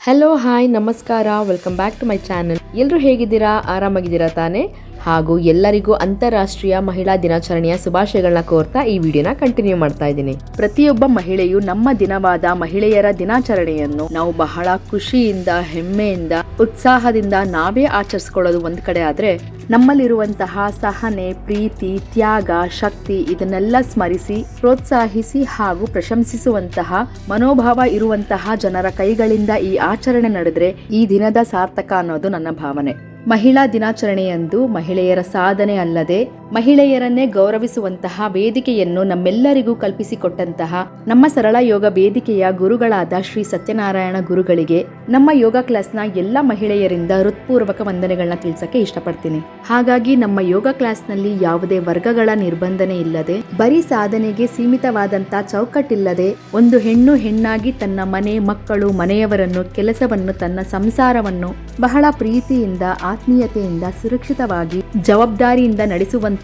Hello hi ನಮಸ್ಕಾರ, welcome back to my channel. ಎಲ್ಲರೂ ಹೇಗಿದ್ದೀರಾ? ಆರಾಮಾಗಿದ್ದೀರಾ ತಾನೇ? ಹಾಗೂ ಎಲ್ಲರಿಗೂ ಅಂತಾರಾಷ್ಟ್ರೀಯ ಮಹಿಳಾ ದಿನಾಚರಣೆಯ ಶುಭಾಶಯಗಳನ್ನ ಕೋರ್ತಾ ಈ ವಿಡಿಯೋನ ಕಂಟಿನ್ಯೂ ಮಾಡ್ತಾ ಇದ್ದೀನಿ. ಪ್ರತಿಯೊಬ್ಬ ಮಹಿಳೆಯು ನಮ್ಮ ದಿನವಾದ ಮಹಿಳೆಯರ ದಿನಾಚರಣೆಯನ್ನು ನಾವು ಬಹಳ ಖುಷಿಯಿಂದ, ಹೆಮ್ಮೆಯಿಂದ, ಉತ್ಸಾಹದಿಂದ ನಾವೇ ಆಚರಿಸ್ಕೊಳ್ಳೋದು ಒಂದ್ ಕಡೆ ಆದ್ರೆ, ನಮ್ಮಲ್ಲಿರುವಂತಹ ಸಹನೆ, ಪ್ರೀತಿ, ತ್ಯಾಗ, ಶಕ್ತಿ ಇದನ್ನೆಲ್ಲ ಸ್ಮರಿಸಿ ಪ್ರೋತ್ಸಾಹಿಸಿ ಹಾಗೂ ಪ್ರಶಂಸಿಸುವಂತಹ ಮನೋಭಾವ ಇರುವಂತಹ ಜನರ ಕೈಗಳಿಂದ ಈ ಆಚರಣೆ ನಡೆದ್ರೆ ಈ ದಿನದ ಸಾರ್ಥಕ ಅನ್ನೋದು ನನ್ನ ಭಾವನೆ. ಮಹಿಳಾ ದಿನಾಚರಣೆಯಂದು ಮಹಿಳೆಯರ ಸಾಧನೆ ಅಲ್ಲದೆ ಮಹಿಳೆಯರನ್ನೇ ಗೌರವಿಸುವಂತಹ ವೇದಿಕೆಯನ್ನು ನಮ್ಮೆಲ್ಲರಿಗೂ ಕಲ್ಪಿಸಿಕೊಟ್ಟಂತಹ ನಮ್ಮ ಸರಳ ಯೋಗ ವೇದಿಕೆಯ ಗುರುಗಳಾದ ಶ್ರೀ ಸತ್ಯನಾರಾಯಣ ಗುರುಗಳಿಗೆ ನಮ್ಮ ಯೋಗ ಕ್ಲಾಸ್ನ ಎಲ್ಲ ಮಹಿಳೆಯರಿಂದ ಹೃತ್ಪೂರ್ವಕ ವಂದನೆಗಳನ್ನ ತಿಳಿಸಕ್ಕೆ ಇಷ್ಟಪಡ್ತೀನಿ. ಹಾಗಾಗಿ ನಮ್ಮ ಯೋಗ ಕ್ಲಾಸ್ನಲ್ಲಿ ಯಾವುದೇ ವರ್ಗಗಳ ನಿರ್ಬಂಧನೆ ಇಲ್ಲದೆ, ಬರೀ ಸಾಧನೆಗೆ ಸೀಮಿತವಾದಂತ ಚೌಕಟ್ಟಿಲ್ಲದೆ, ಒಂದು ಹೆಣ್ಣು ಹೆಣ್ಣಾಗಿ ತನ್ನ ಮನೆ, ಮಕ್ಕಳು, ಮನೆಯವರನ್ನು, ಕೆಲಸವನ್ನು, ತನ್ನ ಸಂಸಾರವನ್ನು ಬಹಳ ಪ್ರೀತಿಯಿಂದ, ಆತ್ಮೀಯತೆಯಿಂದ, ಸುರಕ್ಷಿತವಾಗಿ, ಜವಾಬ್ದಾರಿಯಿಂದ ನಡೆಸುವಂತಹ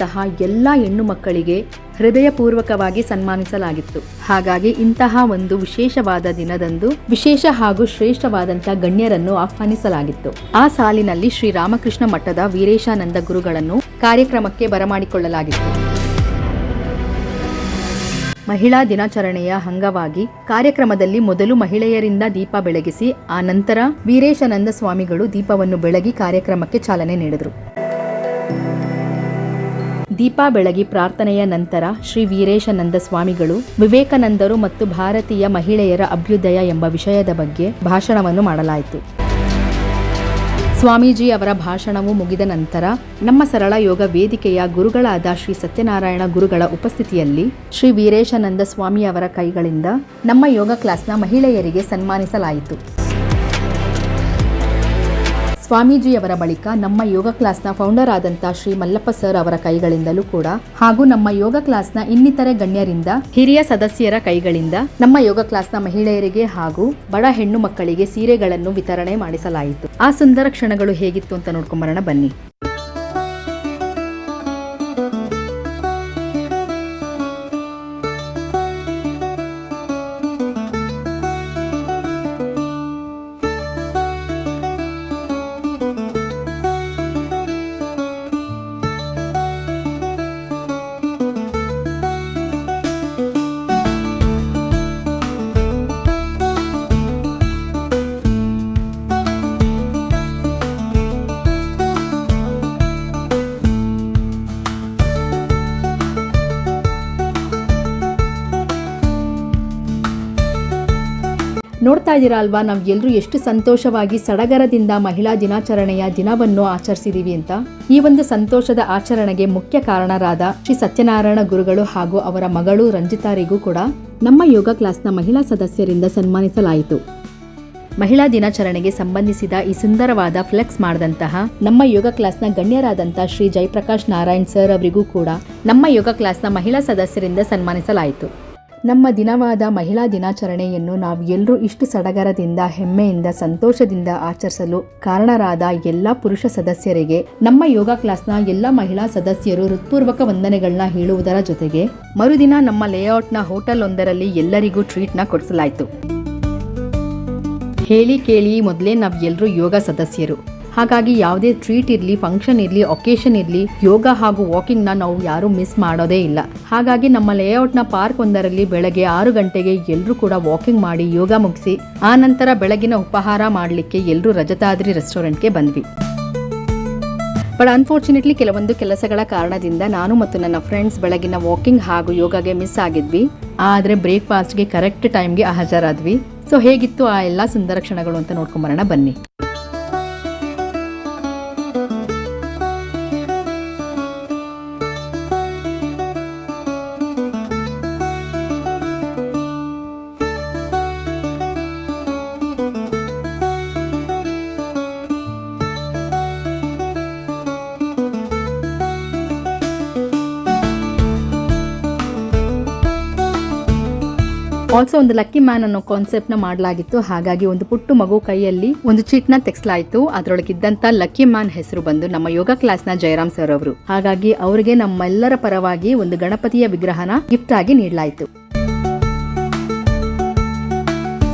ಎಲ್ಲ ಹೆಣ್ಣು ಮಕ್ಕಳಿಗೆ ಹೃದಯಪೂರ್ವಕವಾಗಿ ಸನ್ಮಾನಿಸಲಾಗಿತ್ತು. ಹಾಗಾಗಿ ಇಂತಹ ಒಂದು ವಿಶೇಷವಾದ ದಿನದಂದು ವಿಶೇಷ ಹಾಗೂ ಶ್ರೇಷ್ಠವಾದಂತಹ ಗಣ್ಯರನ್ನು ಆಹ್ವಾನಿಸಲಾಗಿತ್ತು. ಆ ಸಾಲಿನಲ್ಲಿ ಶ್ರೀ ರಾಮಕೃಷ್ಣ ಮಠದ ವೀರೇಶಾನಂದ ಗುರುಗಳನ್ನು ಕಾರ್ಯಕ್ರಮಕ್ಕೆ ಬರಮಾಡಿಕೊಳ್ಳಲಾಗಿತ್ತು. ಮಹಿಳಾ ದಿನಾಚರಣೆಯ ಅಂಗವಾಗಿ ಕಾರ್ಯಕ್ರಮದಲ್ಲಿ ಮೊದಲು ಮಹಿಳೆಯರಿಂದ ದೀಪ ಬೆಳಗಿಸಿ, ಆ ನಂತರ ವೀರೇಶಾನಂದ ಸ್ವಾಮಿಗಳು ದೀಪವನ್ನು ಬೆಳಗಿ ಕಾರ್ಯಕ್ರಮಕ್ಕೆ ಚಾಲನೆ ನೀಡಿದರು. ದೀಪ ಬೆಳಗಿ ಪ್ರಾರ್ಥನೆಯ ನಂತರ ಶ್ರೀ ವೀರೇಶಾನಂದ ಸ್ವಾಮಿಗಳು ವಿವೇಕಾನಂದರು ಮತ್ತು ಭಾರತೀಯ ಮಹಿಳೆಯರ ಅಭ್ಯುದಯ ಎಂಬ ವಿಷಯದ ಬಗ್ಗೆ ಭಾಷಣವನ್ನು ಮಾಡಲಾಯಿತು. ಸ್ವಾಮೀಜಿ ಅವರ ಭಾಷಣವು ಮುಗಿದ ನಂತರ ನಮ್ಮ ಸರಳ ಯೋಗ ವೇದಿಕೆಯ ಗುರುಗಳಾದ ಶ್ರೀ ಸತ್ಯನಾರಾಯಣ ಗುರುಗಳ ಉಪಸ್ಥಿತಿಯಲ್ಲಿ ಶ್ರೀ ವೀರೇಶಾನಂದ ಸ್ವಾಮಿ ಅವರ ಕೈಗಳಿಂದ ನಮ್ಮ ಯೋಗ ಕ್ಲಾಸ್ನ ಮಹಿಳೆಯರಿಗೆ ಸನ್ಮಾನಿಸಲಾಯಿತು. ಸ್ವಾಮೀಜಿಯವರ ಬಳಿಕ ನಮ್ಮ ಯೋಗ ಕ್ಲಾಸ್ನ ಫೌಂಡರ್ ಆದಂತ ಶ್ರೀ ಮಲ್ಲಪ್ಪ ಸರ್ ಅವರ ಕೈಗಳಿಂದಲೂ ಕೂಡ ಹಾಗೂ ನಮ್ಮ ಯೋಗ ಕ್ಲಾಸ್ನ ಇನ್ನಿತರೆ ಗಣ್ಯರಿಂದ, ಹಿರಿಯ ಸದಸ್ಯರ ಕೈಗಳಿಂದ ನಮ್ಮ ಯೋಗ ಕ್ಲಾಸ್ನ ಮಹಿಳೆಯರಿಗೆ ಹಾಗೂ ಬಡ ಹೆಣ್ಣು ಮಕ್ಕಳಿಗೆ ಸೀರೆಗಳನ್ನು ವಿತರಣೆ ಮಾಡಿಸಲಾಯಿತು. ಆ ಸುಂದರ ಕ್ಷಣಗಳು ಹೇಗಿತ್ತು ಅಂತ ನೋಡ್ಕೊಂಬರೋಣ ಬನ್ನಿ. ನೋಡ್ತಾ ಇದ್ದೀರಾ ಅಲ್ವಾ, ನಾವು ಎಲ್ಲರೂ ಎಷ್ಟು ಸಂತೋಷವಾಗಿ ಸಡಗರದಿಂದ ಮಹಿಳಾ ದಿನಾಚರಣೆಯ ದಿನವನ್ನು ಆಚರಿಸಿದೀವಿ ಅಂತ. ಈ ಒಂದು ಸಂತೋಷದ ಆಚರಣೆಗೆ ಮುಖ್ಯ ಕಾರಣರಾದ ಶ್ರೀ ಸತ್ಯನಾರಾಯಣ ಗುರುಗಳು ಹಾಗೂ ಅವರ ಮಗಳು ರಂಜಿತಾರಿಗೂ ಕೂಡ ನಮ್ಮ ಯೋಗ ಕ್ಲಾಸ್ನ ಮಹಿಳಾ ಸದಸ್ಯರಿಂದ ಸನ್ಮಾನಿಸಲಾಯಿತು. ಮಹಿಳಾ ದಿನಾಚರಣೆಗೆ ಸಂಬಂಧಿಸಿದ ಈ ಸುಂದರವಾದ ಫ್ಲೆಕ್ಸ್ ಮಾಡಿದಂತಹ ನಮ್ಮ ಯೋಗ ಕ್ಲಾಸ್ನ ಗಣ್ಯರಾದಂತಹ ಶ್ರೀ ಜಯಪ್ರಕಾಶ್ ನಾರಾಯಣ್ ಸರ್ ಅವರಿಗೂ ಕೂಡ ನಮ್ಮ ಯೋಗ ಕ್ಲಾಸ್ನ ಮಹಿಳಾ ಸದಸ್ಯರಿಂದ ಸನ್ಮಾನಿಸಲಾಯಿತು. ನಮ್ಮ ದಿನವಾದ ಮಹಿಳಾ ದಿನಾಚರಣೆಯನ್ನು ನಾವು ಎಲ್ಲರೂ ಇಷ್ಟು ಸಡಗರದಿಂದ, ಹೆಮ್ಮೆಯಿಂದ, ಸಂತೋಷದಿಂದ ಆಚರಿಸಲು ಕಾರಣರಾದ ಎಲ್ಲ ಪುರುಷ ಸದಸ್ಯರಿಗೆ ನಮ್ಮ ಯೋಗ ಕ್ಲಾಸ್ನ ಎಲ್ಲ ಮಹಿಳಾ ಸದಸ್ಯರು ಹೃತ್ಪೂರ್ವಕ ವಂದನೆಗಳನ್ನ ಹೇಳುವುದರ ಜೊತೆಗೆ ಮರುದಿನ ನಮ್ಮ ಲೇಔಟ್ನ ಹೋಟೆಲ್ ಒಂದರಲ್ಲಿ ಎಲ್ಲರಿಗೂ ಟ್ರೀಟ್ನ ಕೊಡಿಸಲಾಯಿತು. ಹೇಳಿ ಕೇಳಿ ಮೊದಲೇ ನಾವು ಎಲ್ಲರೂ ಯೋಗ ಸದಸ್ಯರು. ಹಾಗಾಗಿ ಯಾವುದೇ ಟ್ರೀಟ್ ಇರಲಿ, ಫಂಕ್ಷನ್ ಇರಲಿ, ಒಕೇಶನ್ ಇರಲಿ, ಯೋಗ ಹಾಗೂ ವಾಕಿಂಗ್ನ ನಾವು ಯಾರೂ ಮಿಸ್ ಮಾಡೋದೇ ಇಲ್ಲ. ಹಾಗಾಗಿ ನಮ್ಮ ಲೇಔಟ್ನ ಪಾರ್ಕ್ ಒಂದರಲ್ಲಿ ಬೆಳಗ್ಗೆ 6 ಗಂಟೆಗೆ ಎಲ್ಲರೂ ಕೂಡ ವಾಕಿಂಗ್ ಮಾಡಿ ಯೋಗ ಮುಗಿಸಿ ಆ ನಂತರ ಬೆಳಗಿನ ಉಪಹಾರ ಮಾಡಲಿಕ್ಕೆ ಎಲ್ಲರೂ ರಜತಾದ್ರಿ ರೆಸ್ಟೋರೆಂಟ್ಗೆ ಬಂದ್ವಿ. ಬಟ್ ಅನ್ಫಾರ್ಚುನೇಟ್ಲಿ ಕೆಲವೊಂದು ಕೆಲಸಗಳ ಕಾರಣದಿಂದ ನಾನು ಮತ್ತು ನನ್ನ ಫ್ರೆಂಡ್ಸ್ ಬೆಳಗಿನ ವಾಕಿಂಗ್ ಹಾಗೂ ಯೋಗಗೆ ಮಿಸ್ ಆಗಿದ್ವಿ. ಆದರೆ ಬ್ರೇಕ್ಫಾಸ್ಟ್ಗೆ ಕರೆಕ್ಟ್ ಟೈಮ್ಗೆ ಹಾಜರಾದ್ವಿ. ಸೊ ಹೇಗಿತ್ತು ಆ ಎಲ್ಲ ಸುಂದರ ಕ್ಷಣಗಳು ಅಂತ ನೋಡ್ಕೊಂಬರೋಣ ಬನ್ನಿ. ಆಲ್ಸೋ ಒಂದು ಲಕ್ಕಿ ಮ್ಯಾನ್ ಅನ್ನೋ ಕಾನ್ಸೆಪ್ಟ್ ನ ಮಾಡಲಾಗಿತ್ತು. ಹಾಗಾಗಿ ಒಂದು ಪುಟ್ಟು ಮಗು ಕೈಯಲ್ಲಿ ಒಂದು ಚೀಟ್ ನ ತೆಗೆಸಲಾಯಿತು. ಅದರೊಳಗಿದ್ದಂತ ಲಕ್ಕಿ ಮ್ಯಾನ್ ಹೆಸರು ಬಂದು ನಮ್ಮ ಯೋಗ ಕ್ಲಾಸ್ನ ಜಯರಾಮ್ ಸರ್ ಅವರು. ಹಾಗಾಗಿ ಅವರಿಗೆ ನಮ್ಮೆಲ್ಲರ ಪರವಾಗಿ ಒಂದು ಗಣಪತಿಯ ವಿಗ್ರಹನ ಗಿಫ್ಟ್ ಆಗಿ ನೀಡಲಾಯಿತು.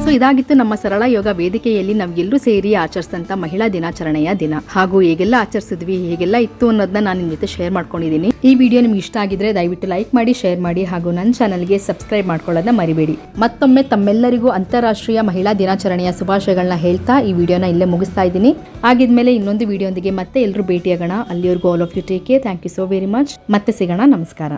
ಸೊ ಇದಾಗಿತ್ತು ನಮ್ಮ ಸರಳ ಯೋಗ ವೇದಿಕೆಯಲ್ಲಿ ನಾವೆಲ್ಲರೂ ಸೇರಿ ಆಚರಿಸಿದಂಥ ಮಹಿಳಾ ದಿನಾಚರಣೆಯ ದಿನ. ಹಾಗೂ ಹೇಗೆಲ್ಲ ಆಚರಿಸಿದ್ವಿ, ಹೇಗೆಲ್ಲ ಇತ್ತು ಅನ್ನೋದನ್ನ ನಾನು ನಿಮ್ಮ ಜೊತೆ ಶೇರ್ ಮಾಡ್ಕೊಂಡಿದ್ದೀನಿ. ಈ ವಿಡಿಯೋ ನಿಮ್ಗೆ ಇಷ್ಟ ಆಗಿದ್ರೆ ದಯವಿಟ್ಟು ಲೈಕ್ ಮಾಡಿ, ಶೇರ್ ಮಾಡಿ ಹಾಗೂ ನನ್ನ ಚಾನಲ್ಗೆ ಸಬ್ಸ್ಕ್ರೈಬ್ ಮಾಡ್ಕೊಳ್ಳೋದನ್ನ ಮರಿಬೇಡಿ. ಮತ್ತೊಮ್ಮೆ ತಮ್ಮೆಲ್ಲರಿಗೂ ಅಂತಾರಾಷ್ಟ್ರೀಯ ಮಹಿಳಾ ದಿನಾಚರಣೆಯ ಶುಭಾಶಯಗಳನ್ನ ಹೇಳ್ತಾ ಈ ವಿಡಿಯೋನ ಇಲ್ಲೇ ಮುಗಿಸ್ತಾ ಇದ್ದೀನಿ. ಆಗಿದ್ಮೇಲೆ ಇನ್ನೊಂದು ವಿಡಿಯೋದೊಂದಿಗೆ ಮತ್ತೆ ಎಲ್ಲರೂ ಭೇಟಿಯಾಗೋಣ. ಅಲ್ಲಿವರೆಗೂ all of you take care. Thank you so very much. ಮತ್ತೆ ಸಿಗೋಣ. ನಮಸ್ಕಾರ.